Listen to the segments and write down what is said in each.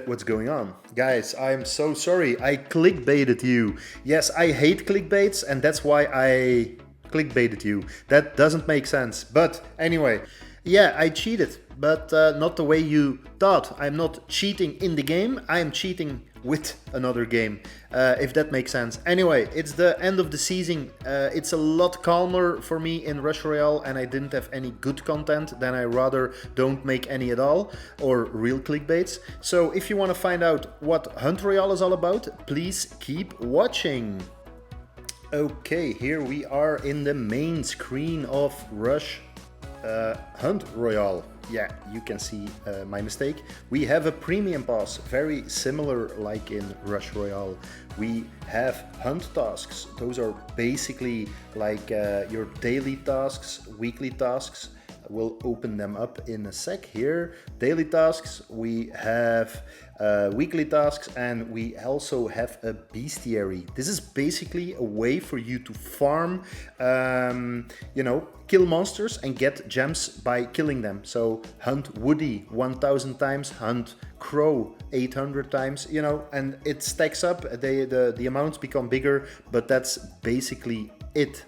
What's going on? Guys, I'm so sorry. I clickbaited you. Yes, I hate clickbaits, and that's why I clickbaited you. That doesn't make sense. But anyway, yeah, I cheated, but not the way you thought. I'm not cheating in the game, I'm cheating with another game, if that makes sense. Anyway, it's the end of the season. It's a lot calmer for me in Rush Royale, and I didn't have any good content. Then I rather don't make any at all, or real clickbaits. So if you want to find out what Hunt Royale is all about, please keep watching. Okay, here we are in the main screen of Rush Hunt Royale. Yeah, you can see my mistake. We have a premium pass, very similar like in Rush Royale. We have hunt tasks. Those are basically like your daily tasks, weekly tasks. We'll open them up in a sec here. Daily tasks, we have weekly tasks, and we also have a bestiary. This is basically a way for you to farm, kill monsters and get gems by killing them. So hunt Woody 1000 times, hunt Crow 800 times, and it stacks up. The amounts become bigger, but that's basically it.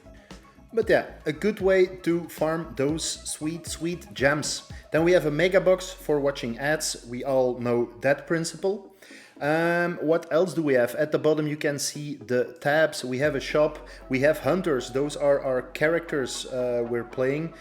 But yeah, a good way to farm those sweet gems. Then we have a mega box for watching ads. We all know that principle. What else do we have? At the bottom you can see the tabs. We have a shop. We have hunters. Those are our characters we're playing.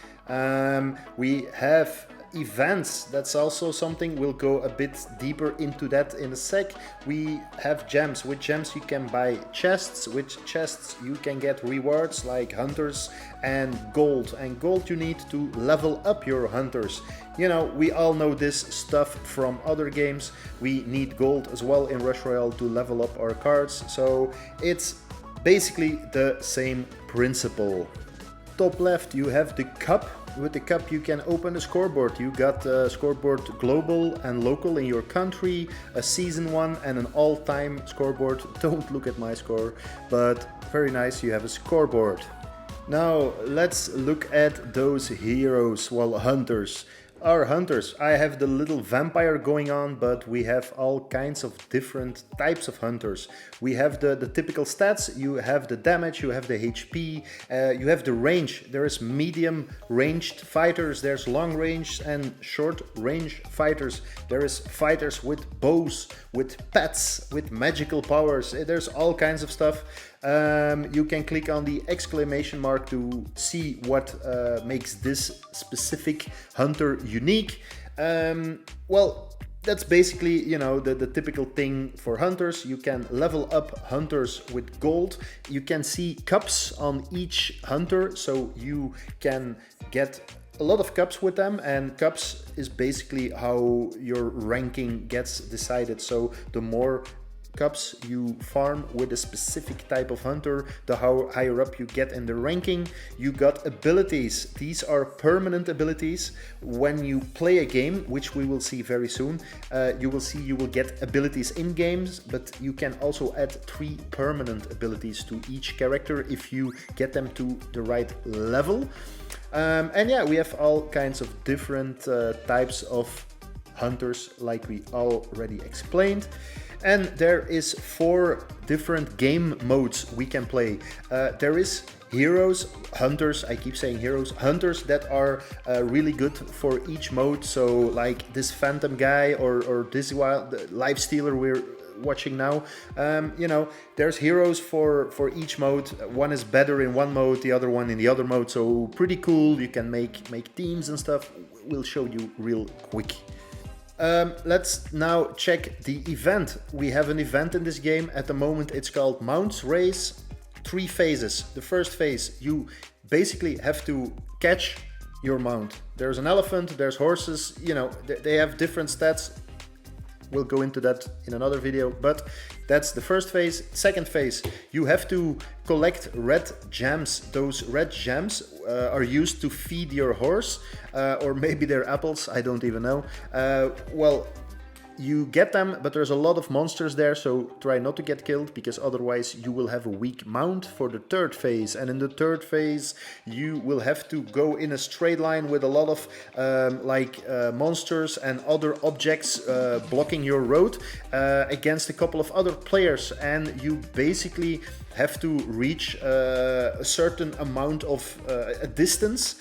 We have events. That's also something. We'll go a bit deeper into that in a sec. We have gems. With gems you can buy chests. With chests you can get rewards like hunters and gold. And gold you need to level up your hunters. We all know this stuff from other games. We need gold as well in Rush Royale to level up our cards. So it's basically the same principle. Top left you have the cup. With the cup you can open a scoreboard. You got a scoreboard global and local in your country, a season one and an all-time scoreboard. Don't look at my score, but very nice, you have a scoreboard. Now let's look at those heroes, well, hunters. Our hunters, I have the little vampire going on, but we have all kinds of different types of hunters. We have the typical stats, you have the damage, you have the HP, you have the range. There is medium ranged fighters, there's long range and short range fighters. There is fighters with bows, with pets, with magical powers. There's all kinds of stuff. You can click on the exclamation mark to see what makes this specific hunter unique. Well, that's basically, the typical thing for hunters. You can level up hunters with gold. You can see cups on each hunter, so you can get a lot of cups with them, and cups is basically how your ranking gets decided. So the more cups you farm with a specific type of hunter, the higher up you get in the ranking. You got abilities. These are permanent abilities. When you play a game, which we will see very soon, you will get abilities in games, but you can also add 3 permanent abilities to each character if you get them to the right level. And yeah, we have all kinds of different types of hunters, like we already explained. And there is 4 different game modes we can play. There is heroes, hunters, I keep saying heroes, hunters that are really good for each mode. So like this phantom guy or this life stealer we're watching now. There's heroes for each mode. One is better in one mode, the other one in the other mode. So pretty cool. You can make teams and stuff. We'll show you real quick. Let's now check the event. We have an event in this game. At the moment it's called Mounts Race. 3 phases. The first phase, you basically have to catch your mount. There's an elephant, there's horses, they have different stats. We'll go into that in another video, but that's the first phase. Second phase, you have to collect red gems. Those red gems are used to feed your horse, or maybe they're apples, I don't even know. Well, you get them, but there's a lot of monsters there, so try not to get killed, because otherwise you will have a weak mount for the third phase. And in the third phase, you will have to go in a straight line with a lot of monsters and other objects blocking your road against a couple of other players. And you basically have to reach a certain amount of a distance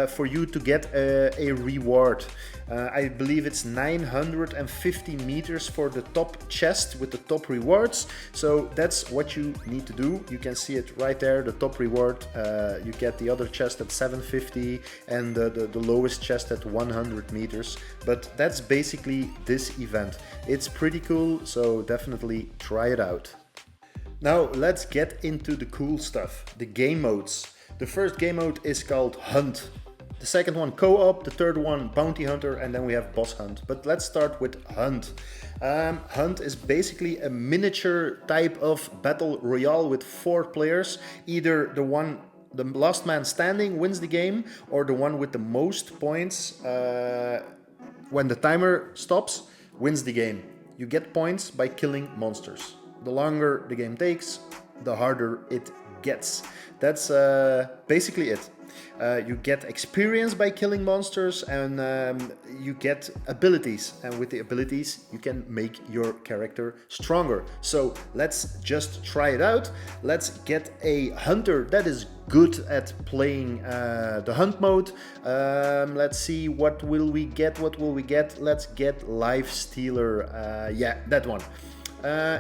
for you to get a reward. I believe it's 950 meters for the top chest with the top rewards. So that's what you need to do. You can see it right there, the top reward. You get the other chest at 750 and the lowest chest at 100 meters. But that's basically this event. It's pretty cool, so definitely try it out. Now let's get into the cool stuff, the game modes. The first game mode is called Hunt. The second one co-op, the third one bounty hunter, and then we have boss hunt. But let's start with Hunt. Hunt is basically a miniature type of battle royale with 4 players. Either the last man standing wins the game, or the one with the most points when the timer stops wins the game. You get points by killing monsters. The longer the game takes, the harder it gets. That's basically it. You get experience by killing monsters, and you get abilities, and with the abilities you can make your character stronger. So let's just try it out. Let's get a hunter that is good at playing the hunt mode. Let's see, what will we get? Let's get Life Stealer. Yeah, that one.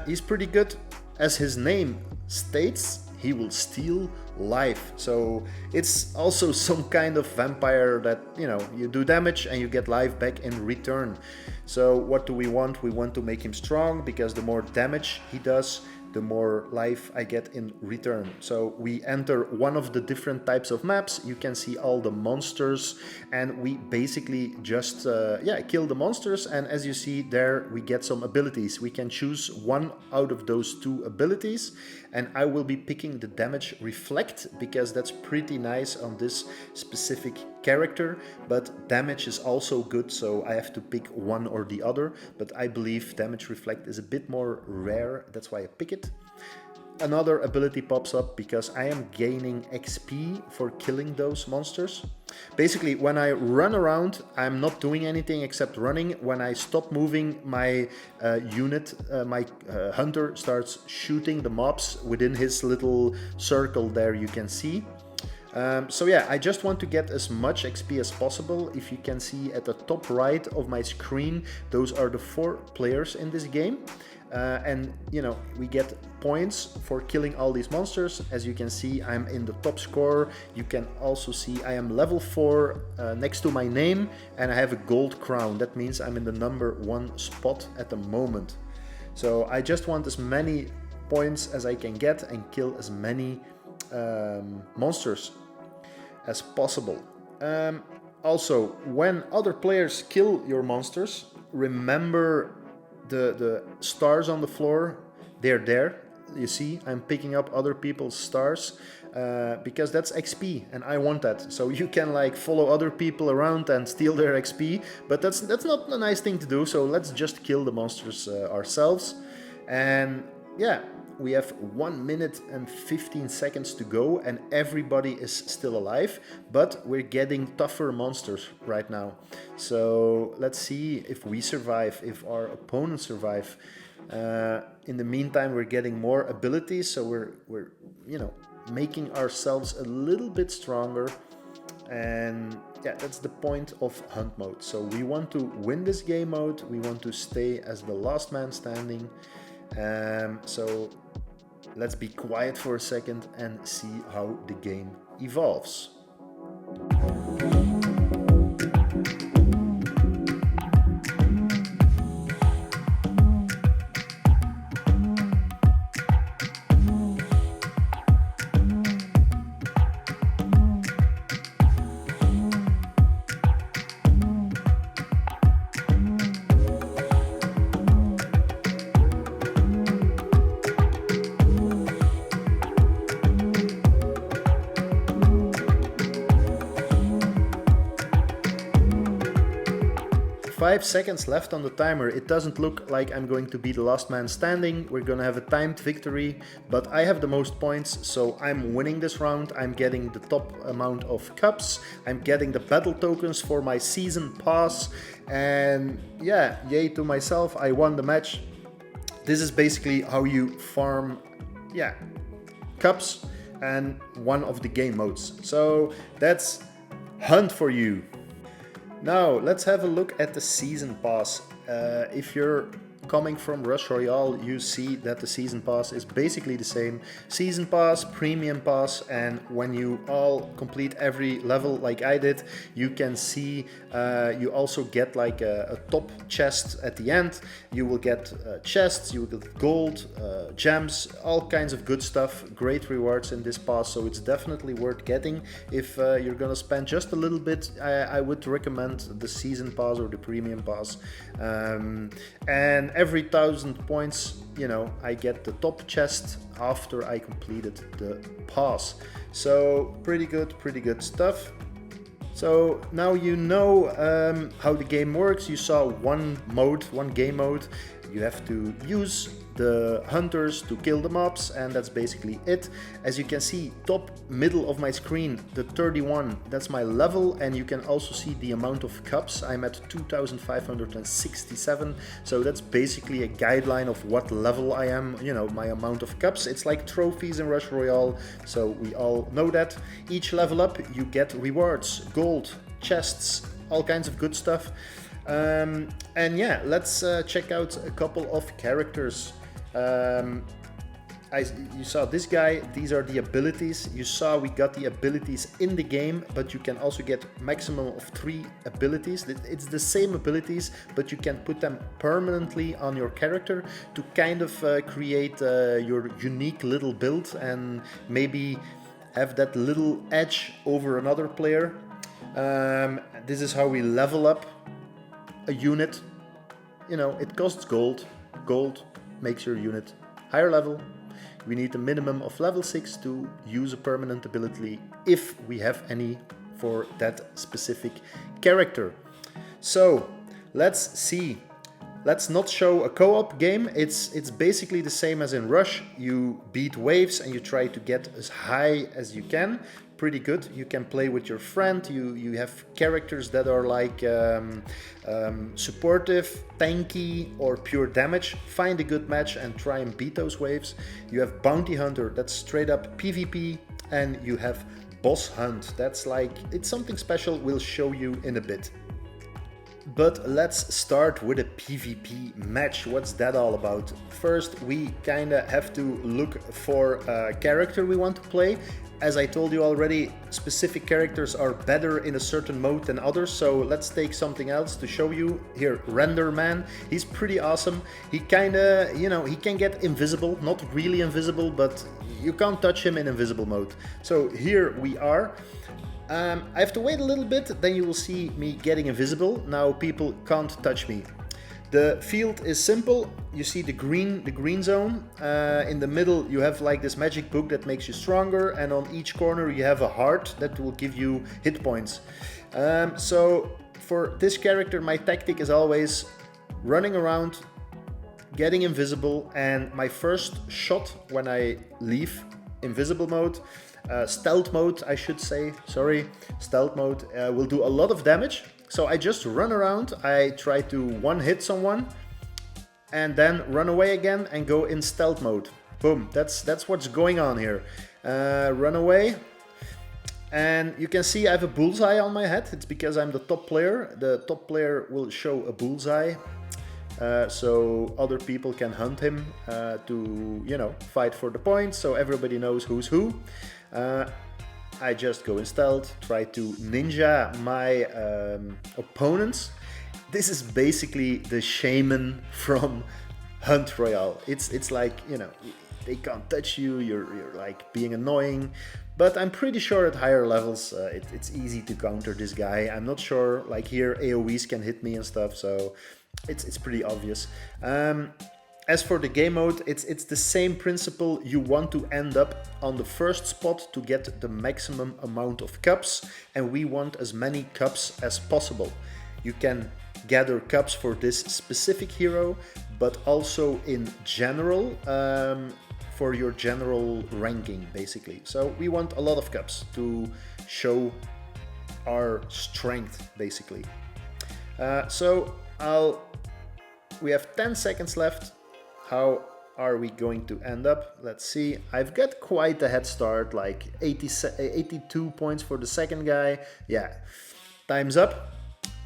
He's pretty good. As his name states, he will steal life. So it's also some kind of vampire that, you do damage and you get life back in return. So what do we want? We want to make him strong, because the more damage he does, the more life I get in return. So we enter one of the different types of maps. You can see all the monsters, and we basically just kill the monsters. And as you see there, we get some abilities. We can choose one out of those 2 abilities, and I will be picking the damage reflect, because that's pretty nice on this specific character. But damage is also good, so I have to pick one or the other. But I believe damage reflect is a bit more rare, that's why I pick it. Another ability pops up because I am gaining XP for killing those monsters. Basically, when I run around, I'm not doing anything except running. When I stop moving, my my hunter starts shooting the mobs within his little circle there, you can see. So yeah, I just want to get as much XP as possible. If you can see at the top right of my screen, those are the 4 players in this game. And we get points for killing all these monsters. As you can see, I'm in the top score. You can also see I am level 4 next to my name, and I have a gold crown. That means I'm in the number 1 spot at the moment. So I just want as many points as I can get and kill as many monsters as possible. Also, when other players kill your monsters, remember the stars on the floor. They're there. You see, I'm picking up other people's stars because that's XP, and I want that. So you can follow other people around and steal their XP, but that's not a nice thing to do. So let's just kill the monsters ourselves. And yeah, we have 1 minute and 15 seconds to go, and everybody is still alive, but we're getting tougher monsters right now. So let's see if we survive, if our opponents survive. In the meantime, we're getting more abilities, so we're making ourselves a little bit stronger. And yeah, that's the point of hunt mode. So we want to win this game mode. We want to stay as the last man standing. So let's be quiet for a second and see how the game evolves. 5 seconds left on the timer. It doesn't look like I'm going to be the last man standing. We're gonna have a timed victory, but I have the most points, so I'm winning this round. I'm getting the top amount of cups. I'm getting the battle tokens for my season pass, and yeah, yay to myself, I won the match. This is basically how you farm, yeah, cups and one of the game modes. So that's Hunt for you. Now let's have a look at the season pass. If you're coming from Rush Royale, you see that the season pass is basically the same. Season pass, premium pass, and when you all complete every level like I did, you can see you also get like a top chest at the end. You will get chests, you will get gold, gems, all kinds of good stuff. Great rewards in this pass, so it's definitely worth getting. If you're gonna spend just a little bit, I would recommend the season pass or the premium pass. And every 1,000 points, you know, I get the top chest after I completed the pass. So pretty good stuff. So now you know how the game works. You saw one game mode. You have to use the hunters to kill the mobs, and that's basically it. As you can see, top middle of my screen, the 31, that's my level, and you can also see the amount of cups. I'm at 2,567, so that's basically a guideline of what level I am, you know, my amount of cups. It's like trophies in Rush Royale, so we all know that. Each level up, you get rewards, gold, chests, all kinds of good stuff. And yeah, let's check out a couple of characters. You saw this guy, these are the abilities. You saw we got the abilities in the game, but you can also get maximum of 3 abilities. It's the same abilities, but you can put them permanently on your character to kind of create your unique little build and maybe have that little edge over another player. This is how we level up a unit. You know, it costs gold. Gold makes your unit higher level. We need a minimum of level 6 to use a permanent ability if we have any for that specific character. So let's see. Let's not show a co-op game. It's basically the same as in Rush. You beat waves and you try to get as high as you can. Pretty good. You can play with your friend. You have characters that are like supportive, tanky, or pure damage. Find a good match and try and beat those waves. You have Bounty Hunter, that's straight up PvP, and you have Boss Hunt. That's like, it's something special. We'll show you in a bit. But let's start with a PvP match. What's that all about? First, we kinda have to look for a character we want to play. As I told you already, specific characters are better in a certain mode than others, so let's take something else to show you. Here, Render Man, he's pretty awesome. He kinda, you know, he can get invisible, not really invisible, but you can't touch him in invisible mode. So here we are. I have to wait a little bit, then you will see me getting invisible. Now people can't touch me. The field is simple. You see the green zone. In the middle you have like this magic book that makes you stronger, and on each corner you have a heart that will give you hit points. So for this character, my tactic is always running around, getting invisible, and my first shot when I leave invisible mode, stealth mode I should say, sorry, stealth mode, will do a lot of damage. So I just run around, I try to one-hit someone, and then run away again and go in stealth mode. Boom, that's what's going on here. Run away, and you can see I have a bullseye on my head. It's because I'm the top player. The top player will show a bullseye, so other people can hunt him to, you know, fight for the points, so everybody knows who's who. I just go in stealth, try to ninja my opponents. This is basically the shaman from Hunt Royale. It's like, you know, they can't touch you, you're like being annoying. But I'm pretty sure at higher levels it's easy to counter this guy. I'm not sure, like here AoEs can hit me and stuff, so it's pretty obvious. As for the game mode, it's the same principle. You want to end up on the first spot to get the maximum amount of cups, and we want as many cups as possible. You can gather cups for this specific hero, but also in general, for your general ranking basically. So we want a lot of cups to show our strength basically. We have 10 seconds left. How are we going to end up? Let's see. I've got quite a head start, like 82 points for the second guy. Yeah, time's up.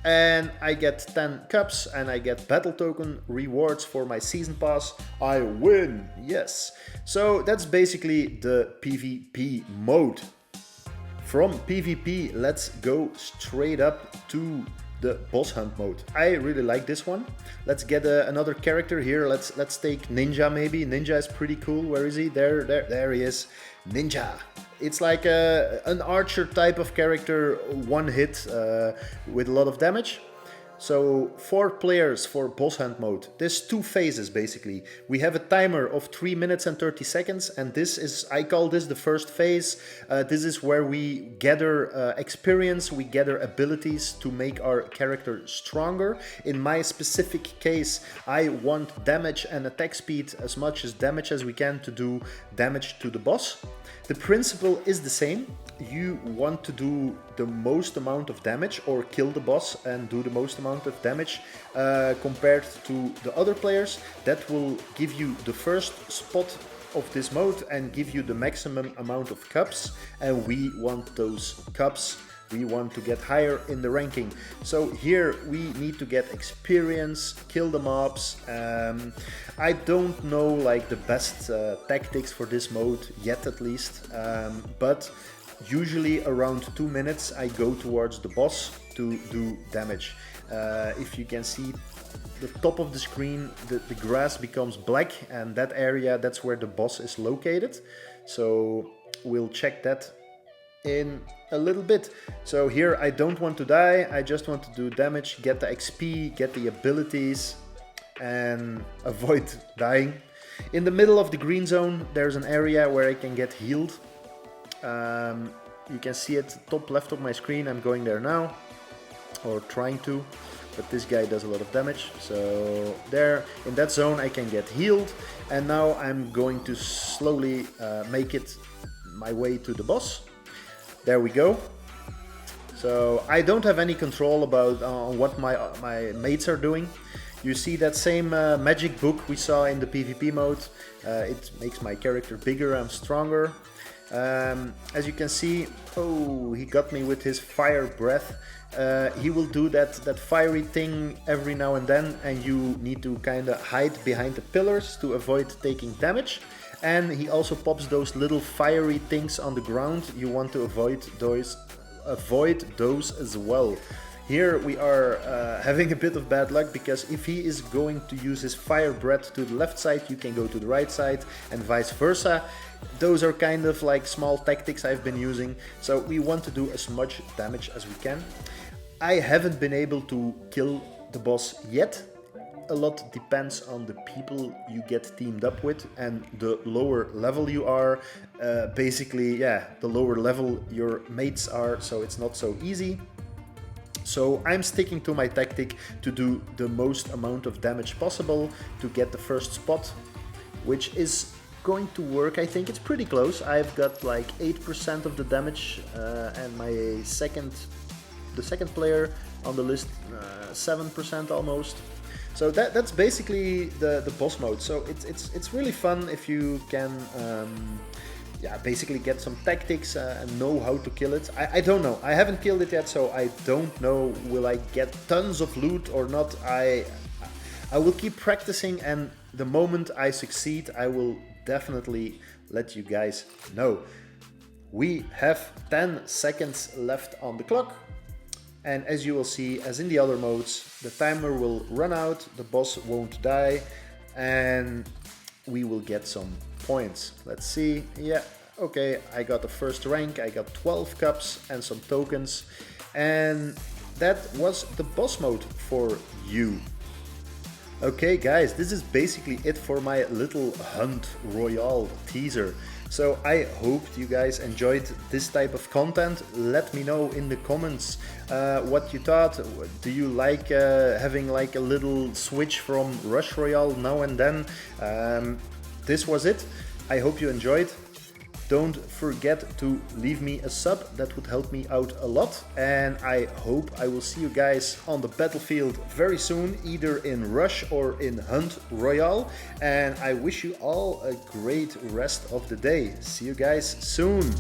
And I get 10 cups and I get battle token rewards for my season pass. I win, yes. So that's basically the PvP mode. From PvP, let's go straight up to the boss hunt mode. I really like this one. Let's get another character here. Let's take Ninja maybe. Ninja is pretty cool. Where is he? There he is. Ninja. It's like an archer type of character, one hit with a lot of damage. So 4 players for boss hunt mode. There's 2 phases basically. We have a timer of 3 minutes and 30 seconds, and this is, I call this the first phase. This is where we gather experience, we gather abilities to make our character stronger. In my specific case, I want damage and attack speed, as much as damage as we can, to do damage to the boss. The principle is the same. You want to do the most amount of damage or kill the boss and do the most amount of damage compared to the other players. That will give you the first spot of this mode and give you the maximum amount of cups, and we want those cups. We want to get higher in the ranking. So here we need to get experience, kill the mobs. I don't know like the best tactics for this mode yet, at least, but usually around 2 minutes I go towards the boss to do damage. If you can see the top of the screen, the grass becomes black, and that area, that's where the boss is located. So we'll check that in a little bit. So here I don't want to die, I just want to do damage, get the XP, get the abilities, and avoid dying. In the middle of the green zone there's an area where I can get healed. You can see it top left of my screen. I'm going there now, or trying to, but this guy does a lot of damage. So there, in that zone I can get healed, and now I'm going to slowly make it my way to the boss. There we go. So I don't have any control about what my mates are doing. You see that same magic book we saw in the PvP mode. It makes my character bigger and stronger. As you can see, oh, he got me with his fire breath. He will do that fiery thing every now and then, and you need to kind of hide behind the pillars to avoid taking damage. And he also pops those little fiery things on the ground. You want to avoid those as well. Here we are having a bit of bad luck, because if he is going to use his fire breath to the left side, you can go to the right side, and vice versa. Those are kind of like small tactics I've been using. So we want to do as much damage as we can. I haven't been able to kill the boss yet. A lot depends on the people you get teamed up with, and the lower level you are, basically, yeah, the lower level your mates are, so it's not so easy. So I'm sticking to my tactic to do the most amount of damage possible to get the first spot, which is going to work. I think it's pretty close. I've got like 8% of the damage, and the second player on the list 7% almost. So that's basically the boss mode. So it's really fun if you can basically get some tactics and know how to kill it. I don't know. I haven't killed it yet, so I don't know will I get tons of loot or not. I will keep practicing, and the moment I succeed, I will definitely let you guys know. We have 10 seconds left on the clock. And as you will see, as in the other modes, the timer will run out, the boss won't die, and we will get some points. Let's see. Yeah, okay, I got the first rank, I got 12 cups and some tokens, and that was the boss mode for you. Okay guys, this is basically it for my little Hunt Royale teaser. So I hope you guys enjoyed this type of content. Let me know in the comments what you thought. Do you like having like a little switch from Rush Royale now and then? This was it. I hope you enjoyed. Don't forget to leave me a sub, that would help me out a lot. And I hope I will see you guys on the battlefield very soon, either in Rush or in Hunt Royale. And I wish you all a great rest of the day. See you guys soon.